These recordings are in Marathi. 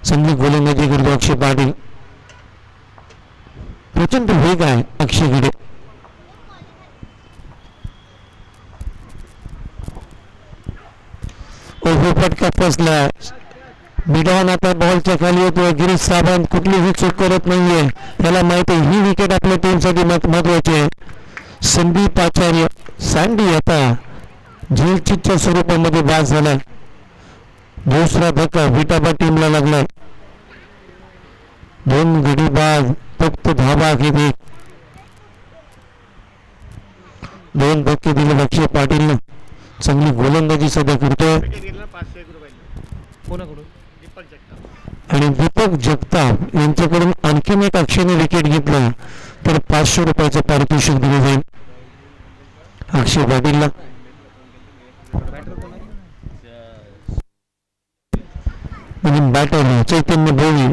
चांगली गोलंदाजी करतो अक्षय पाटील. प्रचंड वेग आहे अक्षयकडे. फटका फसला. मिडॉन आता बॉलच्या खाली येतो. गिरीश सावंत कुठलीही चूक करत नाहीये. त्याला माहिती आहे ही विकेट आपल्या टीमसाठी महत्वाची आहे. संदीप आचार्य सँडी आता झेलचीच्या स्वरूपामध्ये बाद झाला. दुसरा धक्का विटाबा टीमला लागला. 2 गडी बाद फक्त धाबा घेत 2 धक्के दिले अक्षय पाटीलनं. चांगली गोलंदाजी सध्या करतोय. आणि दीपक जगताप यांच्याकडून आणखीन एक अक्षयने विकेट घेतलं तर 500 रुपयाचं पारितोषिक दिलं जाईल अक्षय पाटीलला. बॅटर चैतन्य भोई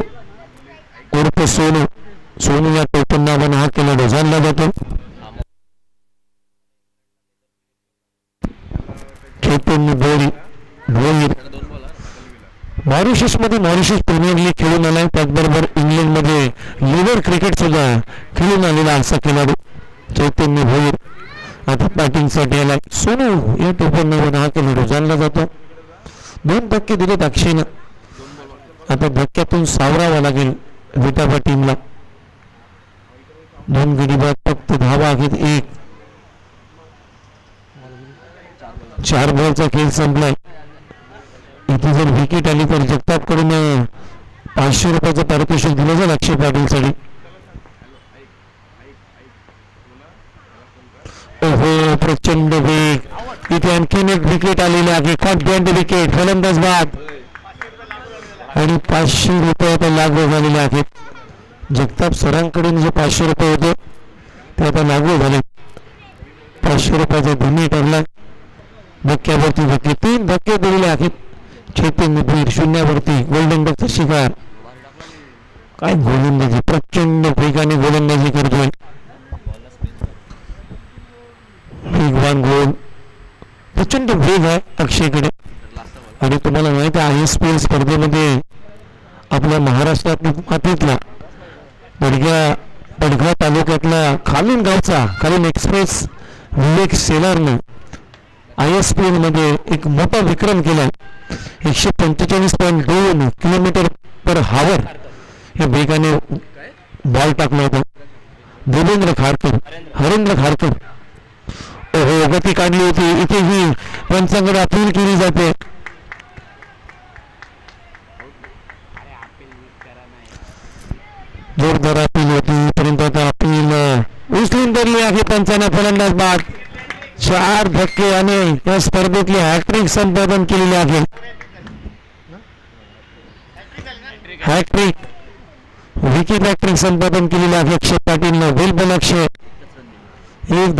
उर्फ सोनू. सोनू या टोपण नावाने हा खेळाडू जाणला जातो. चैतन्य भोई मॉरिशस मध्ये मॉरिशस प्रीमियर लीग खेळून आलाय. त्याचबरोबर इंग्लंडमध्ये लिव्हर क्रिकेट सुद्धा खेळून आलेला असा खेळाडू चैतन्य भोईर आता बॅटिंगसाठी आलाय. सोनू या टोपण नावाने हा खेळाडू जाणला जातो. 2 धक्के दिलेत अक्षयनं. आता धक्क्यातून सावरावा लागेल विटाबा टीमला. 2 गडी बाद फक्त धावा घेत 1. 4 बॉलचा खेळ संपलाय. इथे जर विकेट आली तर जगताप कडून 500 रुपयाचं पारितोषिक दिलं जाईल अक्षय पाटील साठी. ओहो प्रचंड वेग. इथे आणखीन एक विकेट आलेली आहे. कॉन्फिडंट विकेट फलंदाज बाद आणि 500 रुपये आता लागू झालेले आहेत. जगताप सरांकडून जे 500 रुपये होते ते आता लागू झाले. 500 रुपयाचा धनी ठरला. धक्क्यावरती धक्के 3 धक्के दिलेले आहेत. चैतन्य भोईर 0वरती गोल्डन डकचा शिकार. काय गोलंदाजी प्रचंड वेगाने गोलंदाजी करतोय. वेगवान गोल प्रचंड वेग आहे अक्षयकडे. आणि तुम्हाला माहिती आहे ISPL स्पर्धेमध्ये आपल्या महाराष्ट्रात मातीतला पडघा तालुक्यातला खालीन गावचा खालीन एक्सप्रेस विवेक सेलारनं ISPL मध्ये एक मोठा विक्रम केला. 145.2 किलोमीटर पर हावर या वेगाने बॉल टाकला होता. हरेंद्र खारकर ओहो गती काढली होती. इथे ही पंचांकडे अपील केली जाते. जोरदार अपील होती परंतु आता अपील उचलून धरली आहे पंचांना. फलंदाज बाद. 4 धक्के आणि या स्पर्धेतली हॅट्रिक संपादन केलेली आहे. हॅट्रिक विकेट हॅट्रिक संपादन केलेली आहे अक्षय पाटीलनं. वेल बॉल अक्षय. एक